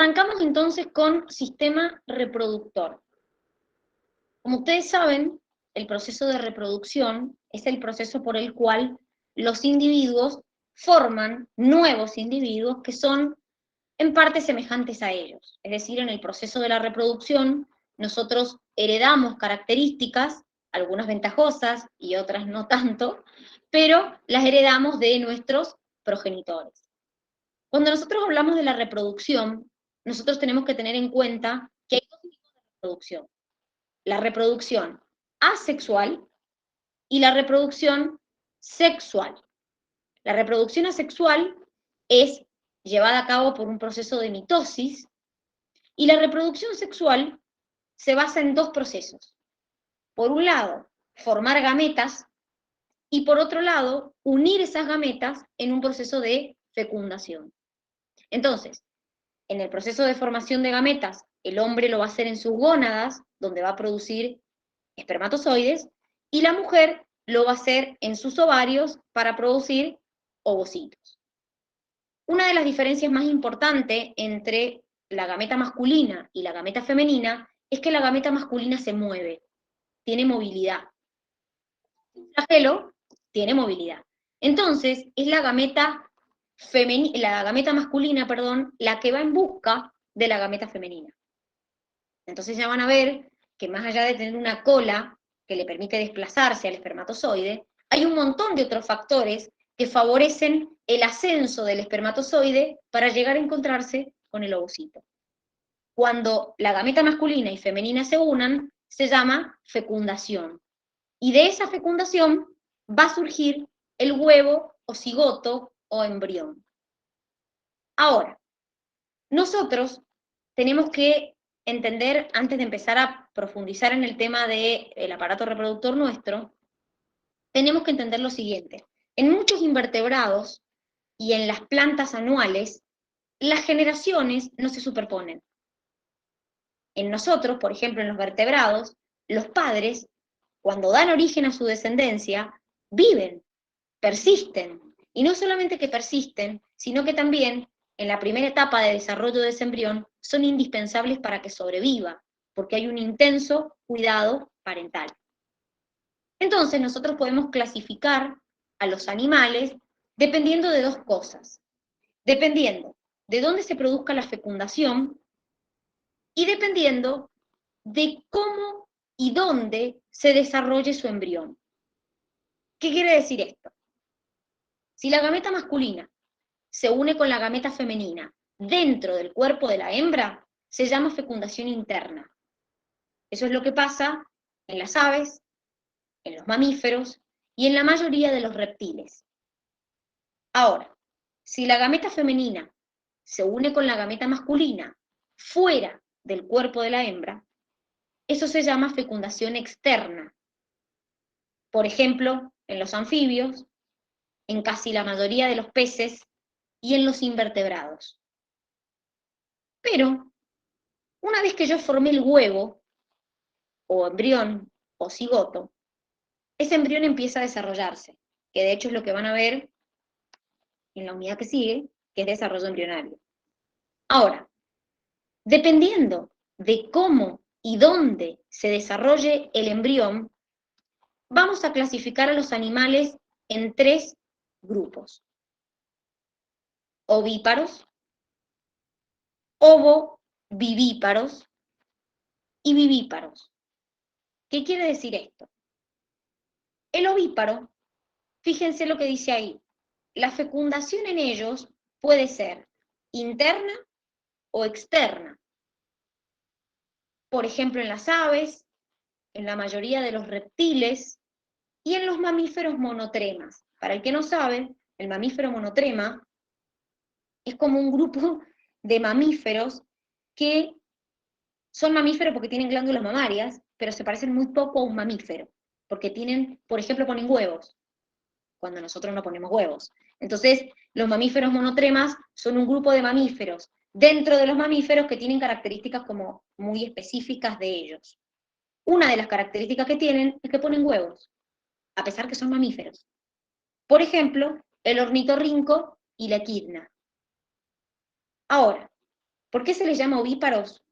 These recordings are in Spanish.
Arrancamos entonces con sistema reproductor. Como ustedes saben, el proceso de reproducción es el proceso por el cual los individuos forman nuevos individuos que son en parte semejantes a ellos. Es decir, en el proceso de la reproducción nosotros heredamos características, algunas ventajosas y otras no tanto, pero las heredamos de nuestros progenitores. Cuando nosotros hablamos de la reproducción, nosotros tenemos que tener en cuenta que hay dos tipos de reproducción. La reproducción asexual y la reproducción sexual. La reproducción asexual es llevada a cabo por un proceso de mitosis y la reproducción sexual se basa en dos procesos. Por un lado, formar gametas y por otro lado, unir esas gametas en un proceso de fecundación. Entonces, en el proceso de formación de gametas, el hombre lo va a hacer en sus gónadas, donde va a producir espermatozoides, y la mujer lo va a hacer en sus ovarios para producir ovocitos. Una de las diferencias más importantes entre la gameta masculina y la gameta femenina es que la gameta masculina se mueve, tiene movilidad. El flagelo tiene movilidad. Entonces, es la gameta masculina, la que va en busca de la gameta femenina. Entonces ya van a ver que más allá de tener una cola que le permite desplazarse al espermatozoide, hay un montón de otros factores que favorecen el ascenso del espermatozoide para llegar a encontrarse con el ovocito. Cuando la gameta masculina y femenina se unan, se llama fecundación. Y de esa fecundación va a surgir el huevo o cigoto o embrión. Ahora, nosotros tenemos que entender, antes de empezar a profundizar en el tema del aparato reproductor nuestro, tenemos que entender lo siguiente. En muchos invertebrados y en las plantas anuales, las generaciones no se superponen. En nosotros, por ejemplo, en los vertebrados, los padres, cuando dan origen a su descendencia, viven, persisten. Y no solamente que persisten, sino que también en la primera etapa de desarrollo de ese embrión son indispensables para que sobreviva, porque hay un intenso cuidado parental. Entonces nosotros podemos clasificar a los animales dependiendo de dos cosas. Dependiendo de dónde se produzca la fecundación y dependiendo de cómo y dónde se desarrolle su embrión. ¿Qué quiere decir esto? Si la gameta masculina se une con la gameta femenina dentro del cuerpo de la hembra, se llama fecundación interna. Eso es lo que pasa en las aves, en los mamíferos y en la mayoría de los reptiles. Ahora, si la gameta femenina se une con la gameta masculina fuera del cuerpo de la hembra, eso se llama fecundación externa. Por ejemplo, en los anfibios, en casi la mayoría de los peces y en los invertebrados. Pero, una vez que yo formé el huevo, o embrión, o cigoto, ese embrión empieza a desarrollarse, que de hecho es lo que van a ver en la unidad que sigue, que es desarrollo embrionario. Ahora, dependiendo de cómo y dónde se desarrolle el embrión, vamos a clasificar a los animales en tres grupos: ovíparos, ovovivíparos y vivíparos. ¿Qué quiere decir esto? El ovíparo, fíjense lo que dice ahí, la fecundación en ellos puede ser interna o externa. Por ejemplo, en las aves, en la mayoría de los reptiles y en los mamíferos monotremas. Para el que no sabe, el mamífero monotrema es como un grupo de mamíferos que son mamíferos porque tienen glándulas mamarias, pero se parecen muy poco a un mamífero, porque tienen, por ejemplo, ponen huevos, cuando nosotros no ponemos huevos. Entonces, los mamíferos monotremas son un grupo de mamíferos dentro de los mamíferos que tienen características como muy específicas de ellos. Una de las características que tienen es que ponen huevos, a pesar que son mamíferos. Por ejemplo, el ornitorrinco y la equidna. Ahora, ¿Por qué se les llama ovíparos?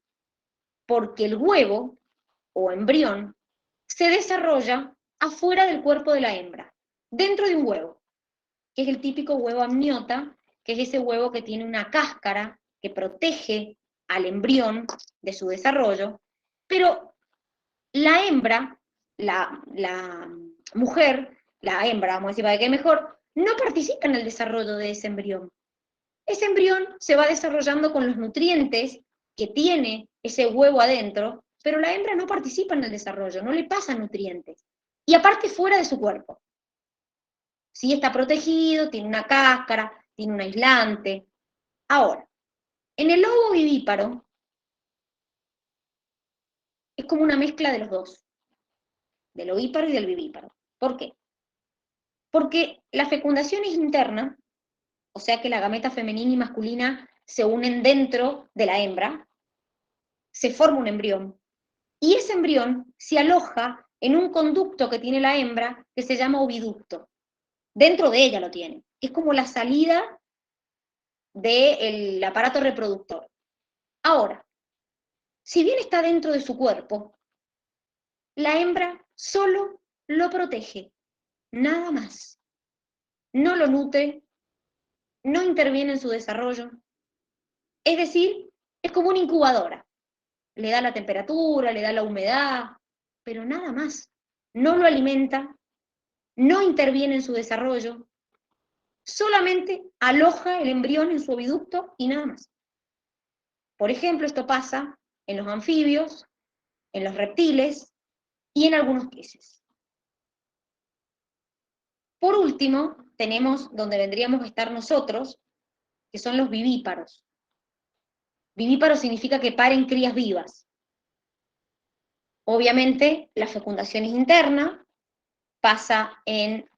Porque el huevo o embrión se desarrolla afuera del cuerpo de la hembra, dentro de un huevo, que es el típico huevo amniota, que es ese huevo que tiene una cáscara que protege al embrión de su desarrollo, pero la hembra, la mujer, la hembra, vamos a decir para que mejor, no participa en el desarrollo de ese embrión. Ese embrión se va desarrollando con los nutrientes que tiene ese huevo adentro, pero la hembra no participa en el desarrollo, no le pasan nutrientes. Y aparte fuera de su cuerpo. Sí está protegido, tiene una cáscara, tiene un aislante. Ahora, en el lobo vivíparo es como una mezcla de los dos, del ovíparo y del vivíparo. ¿Por qué? Porque la fecundación es interna, o sea que la gameta femenina y masculina se unen dentro de la hembra, se forma un embrión, y ese embrión se aloja en un conducto que tiene la hembra que se llama oviducto. Dentro de ella lo tiene. Es como la salida del aparato reproductor. Ahora, si bien está dentro de su cuerpo, la hembra solo lo protege, nada más. No lo nutre, no interviene en su desarrollo. Es decir, es como una incubadora. Le da la temperatura, le da la humedad, pero nada más. No lo alimenta, no interviene en su desarrollo, solamente aloja el embrión en su oviducto y nada más. Por ejemplo, esto pasa en los anfibios, en los reptiles y en algunos peces. Por último, tenemos donde vendríamos a estar nosotros, que son los vivíparos. Vivíparo significa que paren crías vivas. Obviamente, la fecundación es interna, pasa en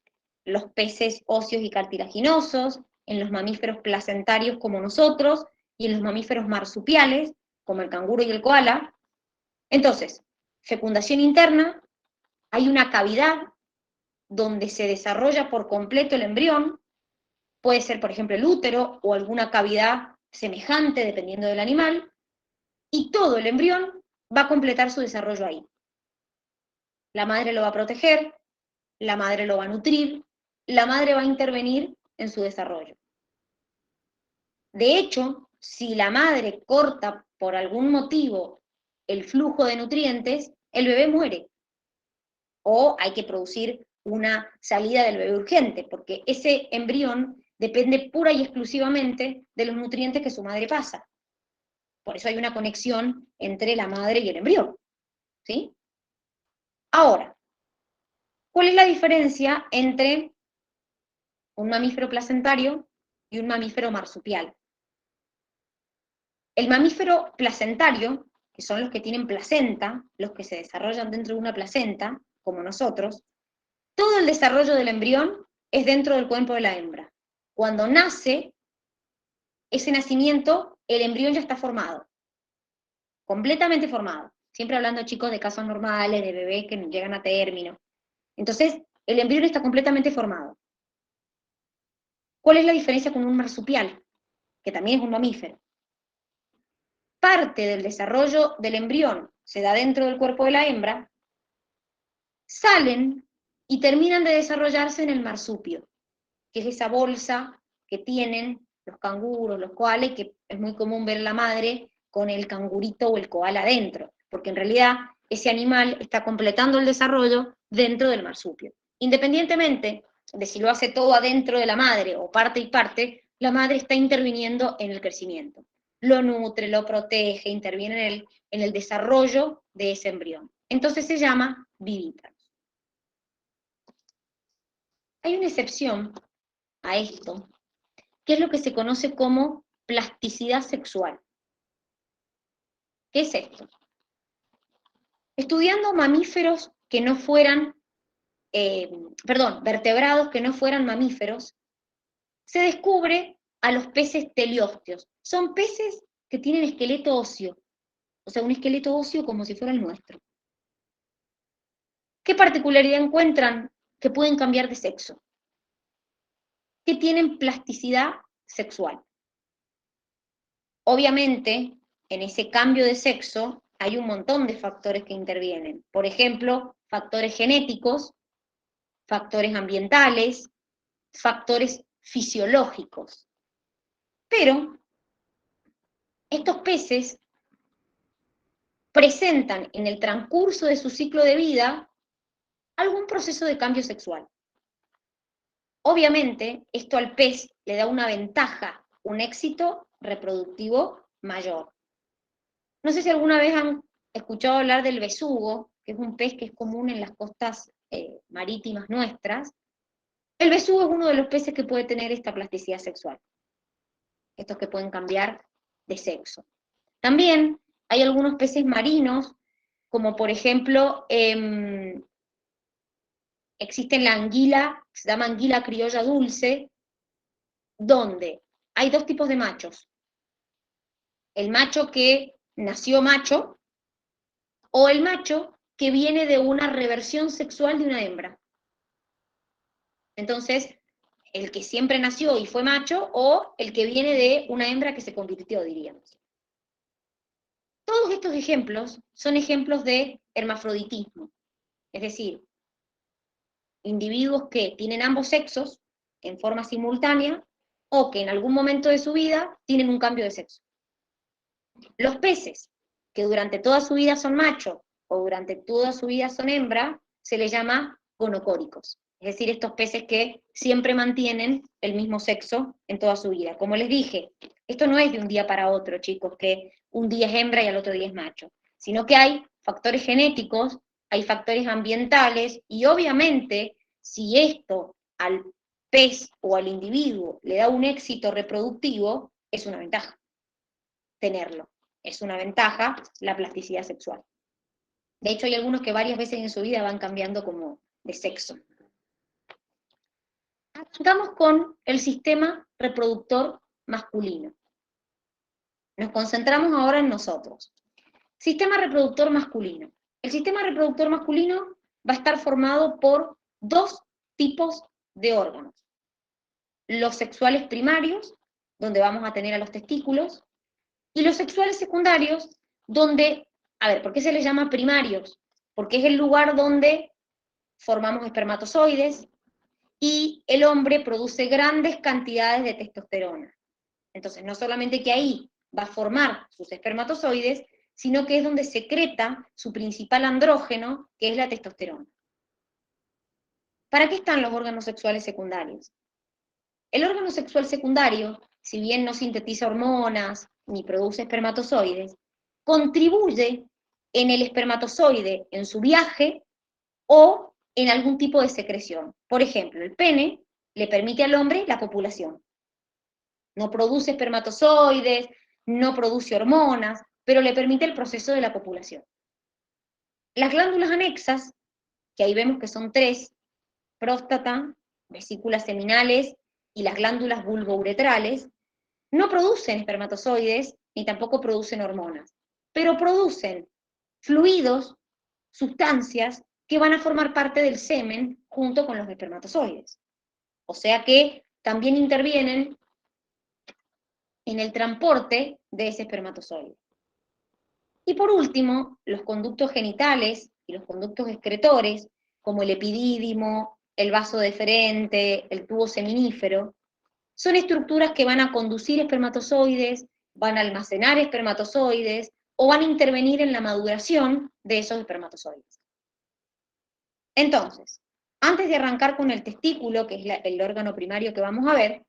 los peces óseos y cartilaginosos, en los mamíferos placentarios como nosotros, y en los mamíferos marsupiales, como el canguro y el koala. Entonces, fecundación interna, hay una cavidad donde se desarrolla por completo el embrión, puede ser, por ejemplo, el útero o alguna cavidad semejante, dependiendo del animal, y todo el embrión va a completar su desarrollo ahí. La madre lo va a proteger, la madre lo va a nutrir, la madre va a intervenir en su desarrollo. De hecho, si la madre corta por algún motivo el flujo de nutrientes, el bebé muere. O hay que producir una salida del bebé urgente, porque ese embrión depende pura y exclusivamente de los nutrientes que su madre pasa. Por eso hay una conexión entre la madre y el embrión. ¿Sí? Ahora, ¿cuál es la diferencia entre un mamífero placentario y un mamífero marsupial? El mamífero placentario, que son los que tienen placenta, los que se desarrollan dentro de una placenta, como nosotros, todo el desarrollo del embrión es dentro del cuerpo de la hembra. Cuando nace, ese nacimiento, el embrión ya está formado, completamente formado. Siempre hablando, chicos, de casos normales, de bebés que llegan a término. Entonces, el embrión está completamente formado. ¿Cuál es la diferencia con un marsupial? Que también es un mamífero. Parte del desarrollo del embrión se da dentro del cuerpo de la hembra, salen y terminan de desarrollarse en el marsupio, que es esa bolsa que tienen los canguros, los koalas, que es muy común ver la madre con el cangurito o el koala adentro, porque en realidad ese animal está completando el desarrollo dentro del marsupio. Independientemente de si lo hace todo adentro de la madre o parte y parte, la madre está interviniendo en el crecimiento. Lo nutre, lo protege, interviene en el desarrollo de ese embrión. Entonces se llama vivíparo. Hay una excepción a esto, que es lo que se conoce como plasticidad sexual. ¿Qué es esto? Estudiando mamíferos que no fueran, vertebrados que no fueran mamíferos, se descubre a los peces teleósteos. Son peces que tienen esqueleto óseo, o sea, un esqueleto óseo como si fuera el nuestro. ¿Qué particularidad encuentran? Que pueden cambiar de sexo, que tienen plasticidad sexual. Obviamente, en ese cambio de sexo hay un montón de factores que intervienen. Por ejemplo, factores genéticos, factores ambientales, factores fisiológicos. Pero estos peces presentan en el transcurso de su ciclo de vida algún proceso de cambio sexual. Obviamente, esto al pez le da una ventaja, un éxito reproductivo mayor. No sé si alguna vez han escuchado hablar del besugo, que es un pez que es común en las costas marítimas nuestras. El besugo es uno de los peces que puede tener esta plasticidad sexual, estos que pueden cambiar de sexo. También hay algunos peces marinos, como por ejemplo, existe la anguila, se llama anguila criolla dulce, donde hay dos tipos de machos. El macho que nació macho, o el macho que viene de una reversión sexual de una hembra. Entonces, el que siempre nació y fue macho, o el que viene de una hembra que se convirtió, diríamos. Todos estos ejemplos son ejemplos de hermafroditismo, es decir, individuos que tienen ambos sexos en forma simultánea, o que en algún momento de su vida tienen un cambio de sexo. Los peces, que durante toda su vida son machos, o durante toda su vida son hembra, se les llama gonocóricos. Es decir, estos peces que siempre mantienen el mismo sexo en toda su vida. Como les dije, esto no es de un día para otro, chicos, que un día es hembra y al otro día es macho, sino que hay factores genéticos, hay factores ambientales, y obviamente, si esto al pez o al individuo le da un éxito reproductivo, es una ventaja tenerlo. Es una ventaja la plasticidad sexual. De hecho, hay algunos que varias veces en su vida van cambiando como de sexo. Arrancamos con el sistema reproductor masculino. Nos concentramos ahora en nosotros. Sistema reproductor masculino. El sistema reproductor masculino va a estar formado por dos tipos de órganos. Los sexuales primarios, donde vamos a tener a los testículos, y los sexuales secundarios, donde, a ver, ¿por qué se les llama primarios? Porque es el lugar donde formamos espermatozoides y el hombre produce grandes cantidades de testosterona. Entonces, no solamente que ahí va a formar sus espermatozoides, sino que es donde secreta su principal andrógeno, que es la testosterona. ¿Para qué están los órganos sexuales secundarios? El órgano sexual secundario, si bien no sintetiza hormonas ni produce espermatozoides, contribuye en el espermatozoide en su viaje o en algún tipo de secreción. Por ejemplo, el pene le permite al hombre la copulación. No produce espermatozoides, no produce hormonas, pero le permite el proceso de la copulación. Las glándulas anexas, que ahí vemos que son tres: próstata, vesículas seminales y las glándulas vulvouretrales, no producen espermatozoides ni tampoco producen hormonas, pero producen fluidos, sustancias que van a formar parte del semen junto con los espermatozoides. O sea que también intervienen en el transporte de ese espermatozoide. Y por último, los conductos genitales y los conductos excretores, como el epidídimo, el vaso deferente, el tubo seminífero, son estructuras que van a conducir espermatozoides, van a almacenar espermatozoides o van a intervenir en la maduración de esos espermatozoides. Entonces, antes de arrancar con el testículo, que es el órgano primario que vamos a ver,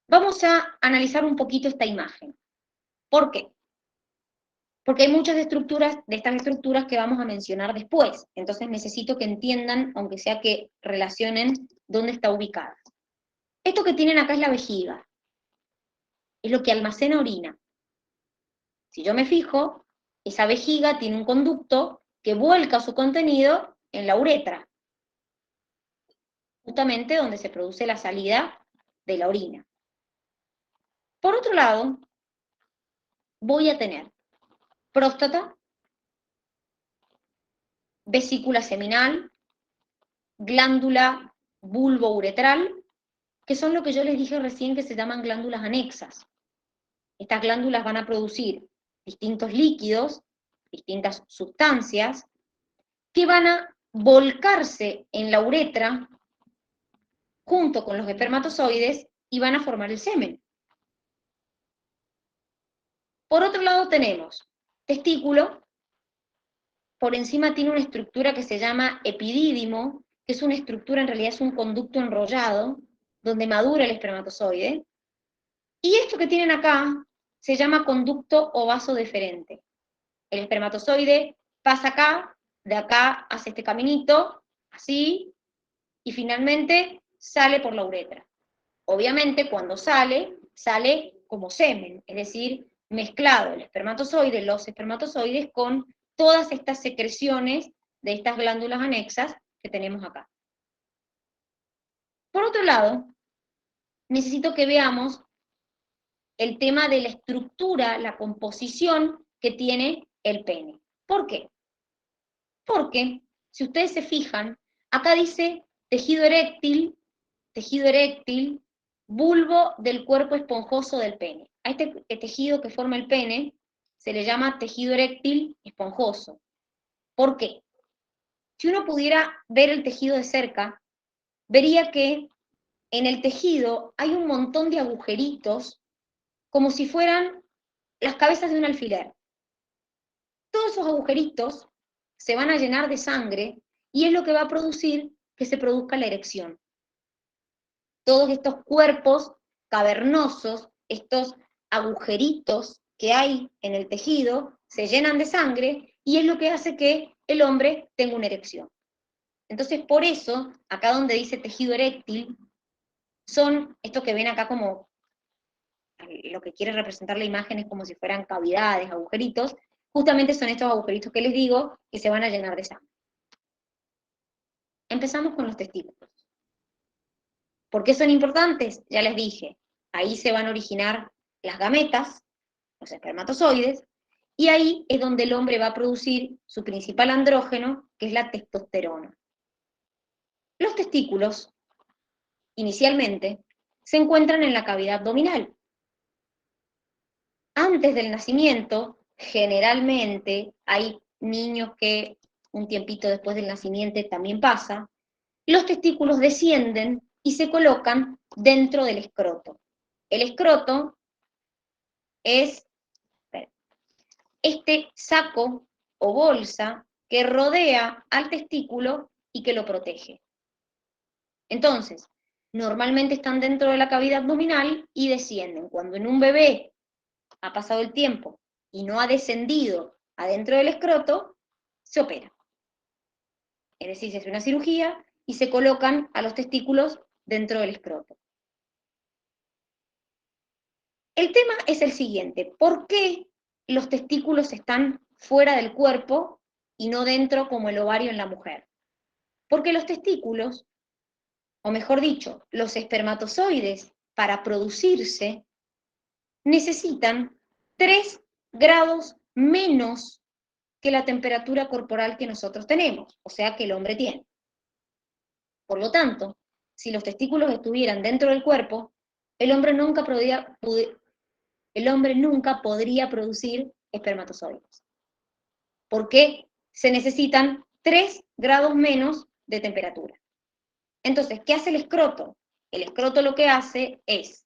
vamos a analizar un poquito esta imagen. ¿Por qué? Porque hay muchas estructuras, de estas estructuras que vamos a mencionar después, entonces necesito que entiendan, aunque sea que relacionen dónde está ubicada. Esto que tienen acá es la vejiga, es lo que almacena orina. Si yo me fijo, esa vejiga tiene un conducto que vuelca su contenido en la uretra, justamente donde se produce la salida de la orina. Por otro lado, voy a tener próstata, vesícula seminal, glándula vulvouretral, que son lo que yo les dije recién que se llaman glándulas anexas. Estas glándulas van a producir distintos líquidos, distintas sustancias, que van a volcarse en la uretra junto con los espermatozoides y van a formar el semen. Por otro lado tenemos testículo, por encima tiene una estructura que se llama epidídimo, que es una estructura, en realidad es un conducto enrollado, donde madura el espermatozoide, y esto que tienen acá se llama conducto o vaso deferente. El espermatozoide pasa acá, de acá hace este caminito, así, y finalmente sale por la uretra. Obviamente, cuando sale, sale como semen, es decir, mezclado el espermatozoide, los espermatozoides, con todas estas secreciones de estas glándulas anexas que tenemos acá. Por otro lado, necesito que veamos el tema de la estructura, la composición que tiene el pene. ¿Por qué? Porque, si ustedes se fijan, acá dice tejido eréctil, bulbo del cuerpo esponjoso del pene. A este tejido que forma el pene se le llama tejido eréctil esponjoso. ¿Por qué? Si uno pudiera ver el tejido de cerca, vería que en el tejido hay un montón de agujeritos, como si fueran las cabezas de un alfiler. Todos esos agujeritos se van a llenar de sangre y es lo que va a producir que se produzca la erección. Todos estos cuerpos cavernosos, estos agujeritos que hay en el tejido, se llenan de sangre y es lo que hace que el hombre tenga una erección. Entonces, por eso, acá donde dice tejido eréctil, son estos que ven acá como, lo que quiere representar la imagen es como si fueran cavidades, agujeritos, justamente son estos agujeritos que les digo que se van a llenar de sangre. Empezamos con los testículos. ¿Por qué son importantes? Ya les dije, ahí se van a originar las gametas, los espermatozoides, y ahí es donde el hombre va a producir su principal andrógeno, que es la testosterona. Los testículos, inicialmente, se encuentran en la cavidad abdominal. Antes del nacimiento, generalmente, hay niños que un tiempito después del nacimiento también pasa, los testículos descienden y se colocan dentro del escroto. El escroto es este saco o bolsa que rodea al testículo y que lo protege. Entonces, normalmente están dentro de la cavidad abdominal y descienden. Cuando en un bebé ha pasado el tiempo y no ha descendido adentro del escroto, se opera. Es decir, se hace una cirugía y se colocan a los testículos dentro del escroto. El tema es el siguiente: ¿por qué los testículos están fuera del cuerpo y no dentro como el ovario en la mujer? Porque los testículos, o mejor dicho, los espermatozoides, para producirse, necesitan 3 grados menos que la temperatura corporal que nosotros tenemos, o sea, que el hombre tiene. Por lo tanto, si los testículos estuvieran dentro del cuerpo, el hombre nunca podría producir espermatozoides. Porque se necesitan 3 grados menos de temperatura. Entonces, ¿qué hace el escroto? El escroto lo que hace es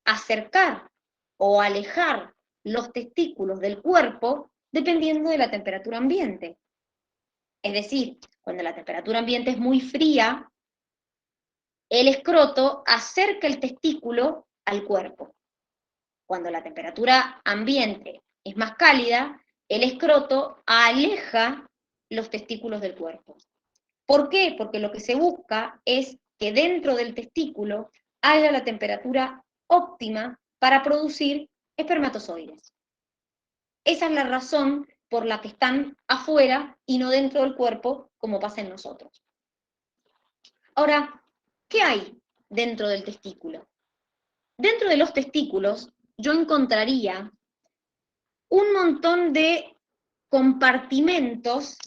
acercar o alejar los testículos del cuerpo dependiendo de la temperatura ambiente. Es decir, cuando la temperatura ambiente es muy fría, el escroto acerca el testículo al cuerpo. Cuando la temperatura ambiente es más cálida, el escroto aleja los testículos del cuerpo. ¿Por qué? Porque lo que se busca es que dentro del testículo haya la temperatura óptima para producir espermatozoides. Esa es la razón por la que están afuera y no dentro del cuerpo, como pasa en nosotros. Ahora, ¿qué hay dentro del testículo? Dentro de los testículos yo encontraría un montón de compartimentos,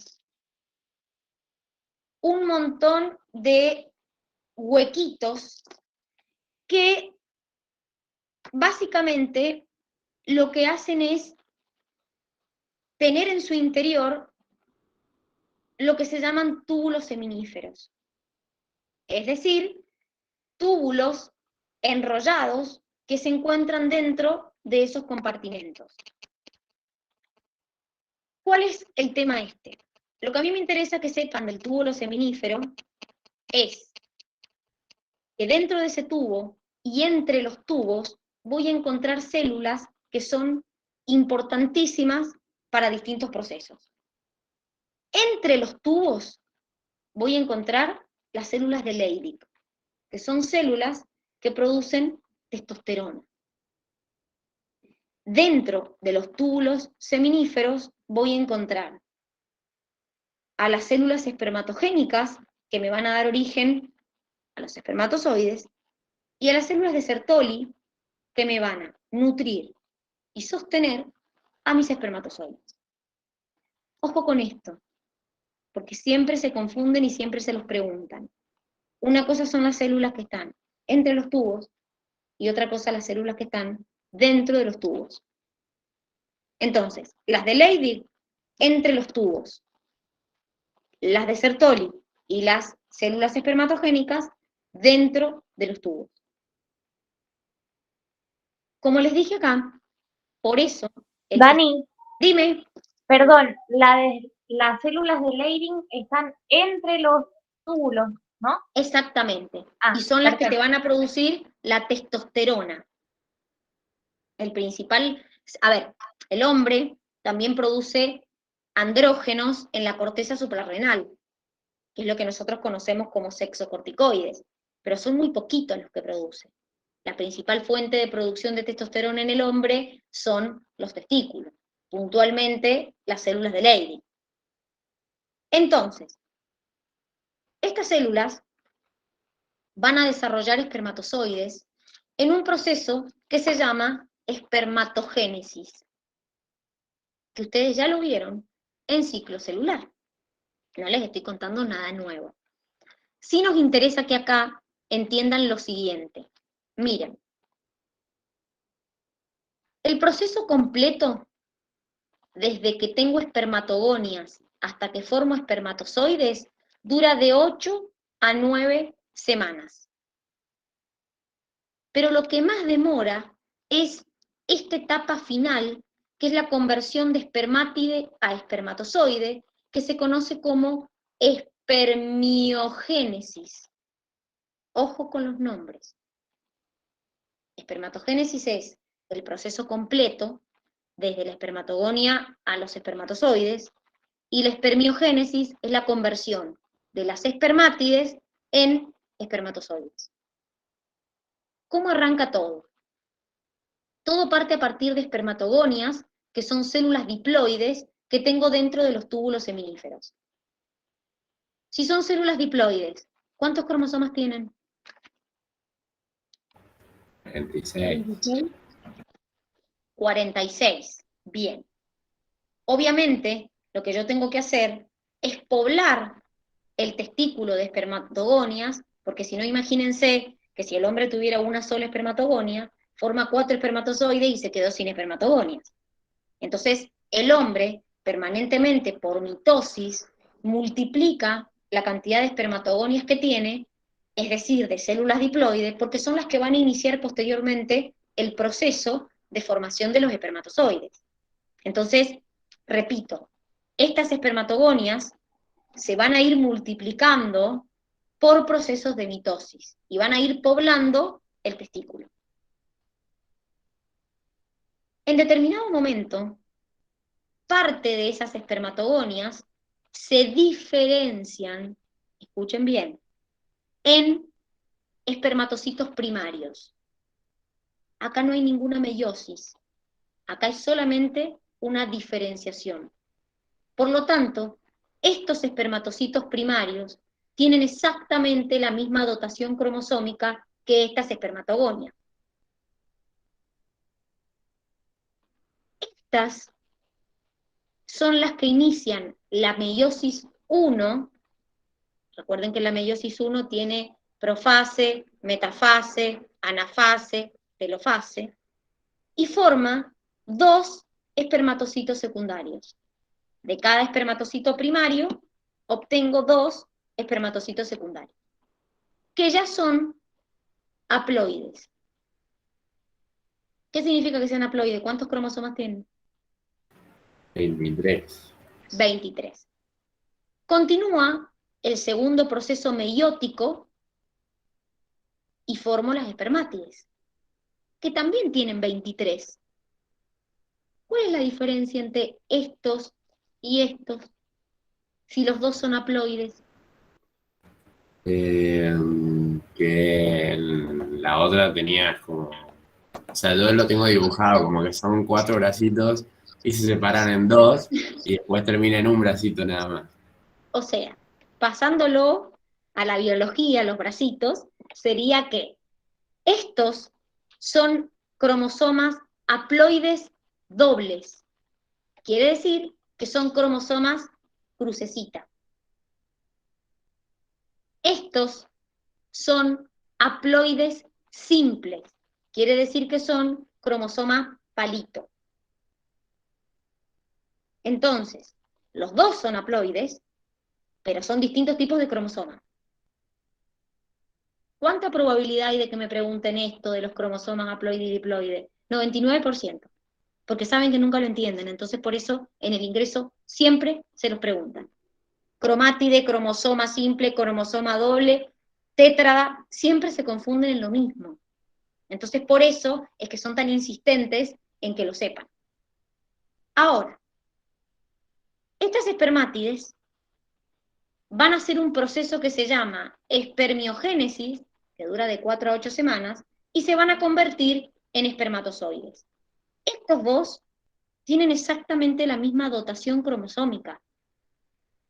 un montón de huequitos que básicamente lo que hacen es tener en su interior lo que se llaman túbulos seminíferos. Es decir, túbulos enrollados que se encuentran dentro de esos compartimentos. ¿Cuál es el tema este? Lo que a mí me interesa que sepan del túbulo seminífero es que dentro de ese tubo y entre los tubos voy a encontrar células que son importantísimas para distintos procesos. Entre los tubos voy a encontrar las células de Leydig, que son células que producen testosterona. Dentro de los túbulos seminíferos voy a encontrar a las células espermatogénicas, que me van a dar origen a los espermatozoides, y a las células de Sertoli, que me van a nutrir y sostener a mis espermatozoides. Ojo con esto, porque siempre se confunden y siempre se los preguntan. Una cosa son las células que están entre los tubos y otra cosa las células que están dentro de los tubos. Entonces, las de Leydig entre los tubos, las de Sertoli y las células espermatogénicas dentro de los tubos. Como les dije acá, por eso... Dani, dime. perdón, las células de Leydig están entre los túbulos, ¿no? Exactamente. Y son las que te van a producir la testosterona. El principal, a ver, el hombre también produce andrógenos en la corteza suprarrenal, que es lo que nosotros conocemos como sexocorticoides, pero son muy poquitos los que produce. La principal fuente de producción de testosterona en el hombre son los testículos, puntualmente las células de Leydig. Entonces, estas células van a desarrollar espermatozoides en un proceso que se llama espermatogénesis, que ustedes ya lo vieron en ciclo celular. No les estoy contando nada nuevo. Sí nos interesa que acá entiendan lo siguiente. Miren, el proceso completo, desde que tengo espermatogonias hasta que formo espermatozoides, dura de 8 a 9 semanas. Pero lo que más demora es esta etapa final, que es la conversión de espermátide a espermatozoide, que se conoce como espermiogénesis. Ojo con los nombres. Espermatogénesis es el proceso completo, desde la espermatogonia a los espermatozoides, y la espermiogénesis es la conversión de las espermátides en espermatozoides. ¿Cómo arranca todo? Todo parte a partir de espermatogonias, que son células diploides que tengo dentro de los túbulos seminíferos. Si son células diploides, ¿cuántos cromosomas tienen? 46. 46. Bien. Obviamente, lo que yo tengo que hacer es poblar el testículo de espermatogonias, porque si no, imagínense que si el hombre tuviera una sola espermatogonia, forma 4 espermatozoides y se quedó sin espermatogonias. Entonces, el hombre, permanentemente por mitosis, multiplica la cantidad de espermatogonias que tiene, es decir, de células diploides, porque son las que van a iniciar posteriormente el proceso de formación de los espermatozoides. Entonces, repito, estas espermatogonias se van a ir multiplicando por procesos de mitosis y van a ir poblando el testículo. En determinado momento, parte de esas espermatogonias se diferencian, escuchen bien, en espermatocitos primarios. Acá no hay ninguna meiosis, acá es solamente una diferenciación. Por lo tanto, estos espermatocitos primarios tienen exactamente la misma dotación cromosómica que estas espermatogonias. Estas son las que inician la meiosis 1. Recuerden que la meiosis 1 tiene profase, metafase, anafase, telofase, y forma 2 espermatocitos secundarios. De cada espermatocito primario, obtengo 2 espermatocitos secundarios, que ya son haploides. ¿Qué significa que sean haploides? ¿Cuántos cromosomas tienen? 23. 23. Continúa el segundo proceso meiótico y formo las espermátides, que también tienen 23. ¿Cuál es la diferencia entre estos y estos, si los dos son haploides? Que la otra tenía como... O sea, yo lo tengo dibujado como que son 4 bracitos y se separan en 2 y después termina en un bracito nada más. O sea, pasándolo a la biología, los bracitos, sería que estos son cromosomas haploides dobles. Quiere decir que son cromosomas crucecita. Estos son haploides simples. Quiere decir que son cromosomas palito. Entonces, los dos son haploides, pero son distintos tipos de cromosomas. ¿Cuánta probabilidad hay de que me pregunten esto de los cromosomas haploide y diploide? 99%, porque saben que nunca lo entienden, entonces por eso en el ingreso siempre se los preguntan. Cromátide, cromosoma simple, cromosoma doble, tétrada, siempre se confunden en lo mismo. Entonces por eso es que son tan insistentes en que lo sepan. Ahora, estas espermátides van a hacer un proceso que se llama espermiogénesis, que dura de 4 a 8 semanas, y se van a convertir en espermatozoides. Estos dos tienen exactamente la misma dotación cromosómica.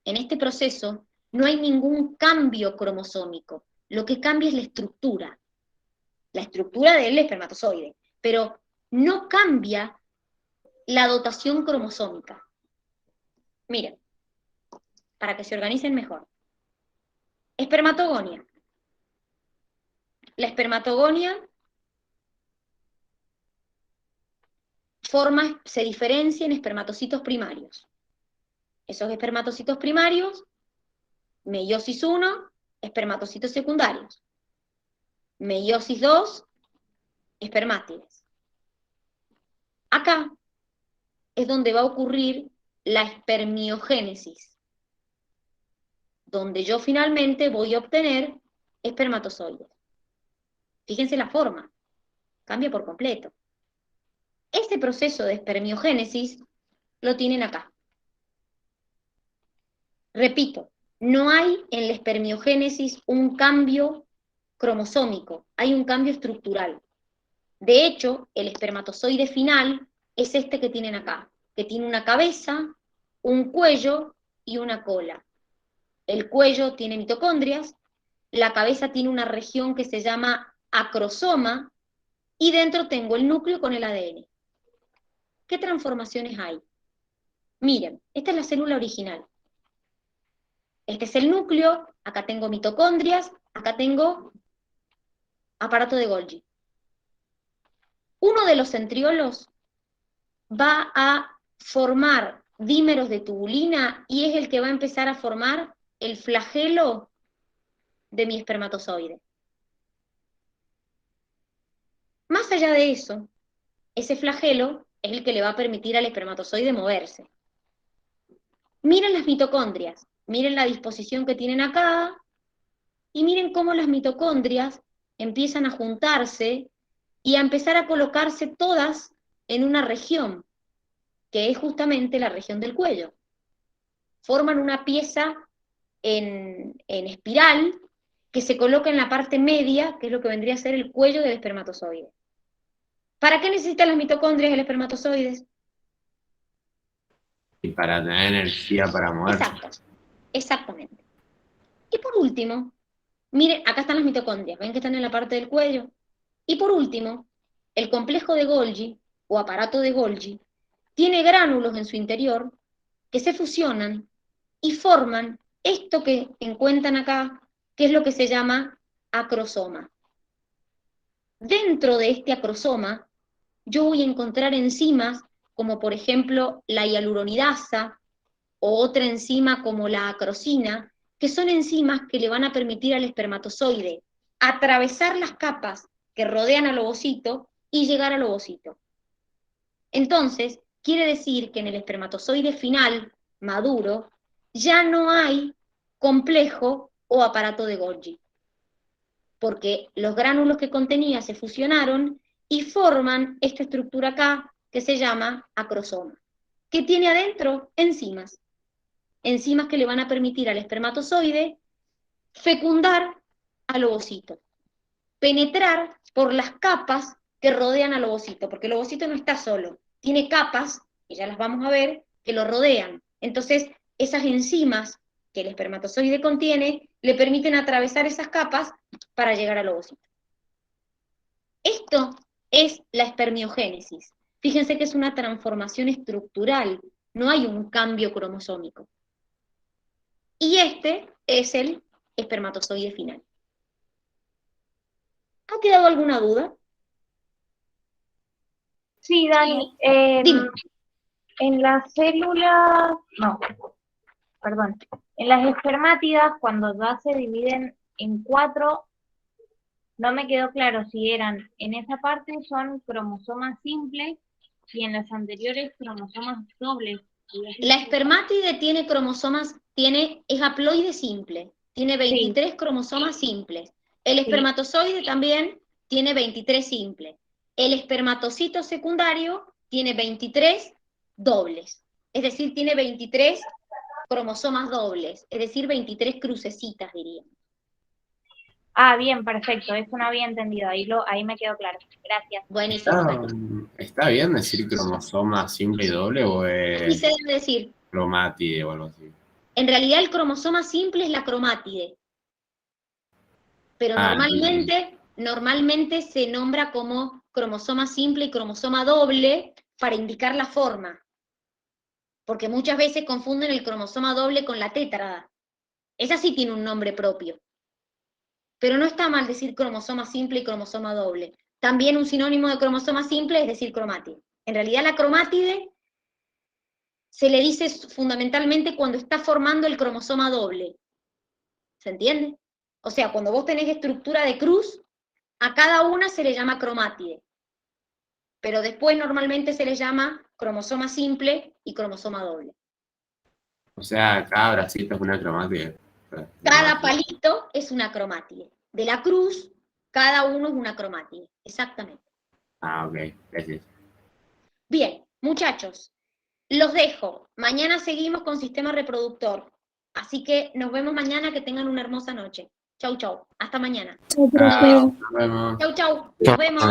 En este proceso no hay ningún cambio cromosómico, lo que cambia es la estructura del espermatozoide, pero no cambia la dotación cromosómica. Miren, para que se organicen mejor. Espermatogonia. La espermatogonia se diferencia en espermatocitos primarios. Esos espermatocitos primarios, meiosis 1, espermatocitos secundarios. Meiosis 2, espermátides. Acá es donde va a ocurrir la espermiogénesis, donde yo finalmente voy a obtener espermatozoides. Fíjense la forma, cambia por completo. Este proceso de espermiogénesis lo tienen acá. Repito, no hay en la espermiogénesis un cambio cromosómico, hay un cambio estructural. De hecho, el espermatozoide final es este que tienen acá, que tiene una cabeza, un cuello y una cola. El cuello tiene mitocondrias, la cabeza tiene una región que se llama acrosoma y dentro tengo el núcleo con el ADN. ¿Qué transformaciones hay? Miren, esta es la célula original. Este es el núcleo, acá tengo mitocondrias, acá tengo aparato de Golgi. Uno de los centriolos va a formar dímeros de tubulina y es el que va a empezar a formar el flagelo de mi espermatozoide. Más allá de eso, ese flagelo es el que le va a permitir al espermatozoide moverse. Miren las mitocondrias, miren la disposición que tienen acá, y miren cómo las mitocondrias empiezan a juntarse y a empezar a colocarse todas en una región, que es justamente la región del cuello. Forman una pieza en espiral que se coloca en la parte media, que es lo que vendría a ser el cuello del espermatozoide. ¿Para qué necesitan las mitocondrias y el espermatozoide? Y para tener energía para moverse. Exacto, exactamente. Y por último, miren, acá están las mitocondrias, ven que están en la parte del cuello. Y por último, el complejo de Golgi, o aparato de Golgi, tiene gránulos en su interior que se fusionan y forman esto que encuentran acá, que es lo que se llama acrosoma. Dentro de este acrosoma yo voy a encontrar enzimas como por ejemplo la hialuronidasa o otra enzima como la acrosina, que son enzimas que le van a permitir al espermatozoide atravesar las capas que rodean al ovocito y llegar al ovocito. Entonces, quiere decir que en el espermatozoide final, maduro, ya no hay complejo o aparato de Golgi, porque los gránulos que contenía se fusionaron y forman esta estructura acá que se llama acrosoma, que tiene adentro enzimas que le van a permitir al espermatozoide fecundar al ovocito, penetrar por las capas que rodean al ovocito, porque el ovocito no está solo, tiene capas, que ya las vamos a ver, que lo rodean. Entonces, esas enzimas que el espermatozoide contiene le permiten atravesar esas capas para llegar al ovocito. Esto es la espermiogénesis. Fíjense que es una transformación estructural, no hay un cambio cromosómico. Y este es el espermatozoide final. ¿Ha quedado alguna duda? Sí, Dani. Dime. En las células, no, perdón, en las espermátidas, cuando ya se dividen en 4, no me quedó claro si eran, en esa parte son cromosomas simples y en las anteriores cromosomas dobles. La espermátide tiene cromosomas, es haploide simple, tiene 23 cromosomas simples. El espermatozoide también tiene 23 simples. El espermatocito secundario tiene 23 dobles, es decir, tiene 23 cromosomas dobles, es decir, 23 crucecitas, diría. Ah, bien, perfecto, eso no había entendido, ahí me quedó claro. Gracias. Buenísimo. ¿Está bien decir cromosoma simple y doble o Sí se debe decir. Cromátide o algo así? En realidad el cromosoma simple es la cromátide, pero normalmente se nombra como cromosoma simple y cromosoma doble para indicar la forma, porque muchas veces confunden el cromosoma doble con la tétrada. Esa sí tiene un nombre propio, pero no está mal decir cromosoma simple y cromosoma doble. También un sinónimo de cromosoma simple es decir cromátide. En realidad la cromátide se le dice fundamentalmente cuando está formando el cromosoma doble. ¿Se entiende? O sea, cuando vos tenés estructura de cruz, a cada una se le llama cromátide. Pero después normalmente se le llama cromosoma simple y cromosoma doble. O sea, cada bracito es una cromátide. Cada palito es una cromátide. De la cruz, cada uno es una cromátide. Exactamente. Ah, ok. Gracias. Bien, muchachos, los dejo. Mañana seguimos con sistema reproductor. Así que nos vemos mañana, que tengan una hermosa noche. Chau, chau. Hasta mañana. Nos vemos. Chau, chau. Nos vemos.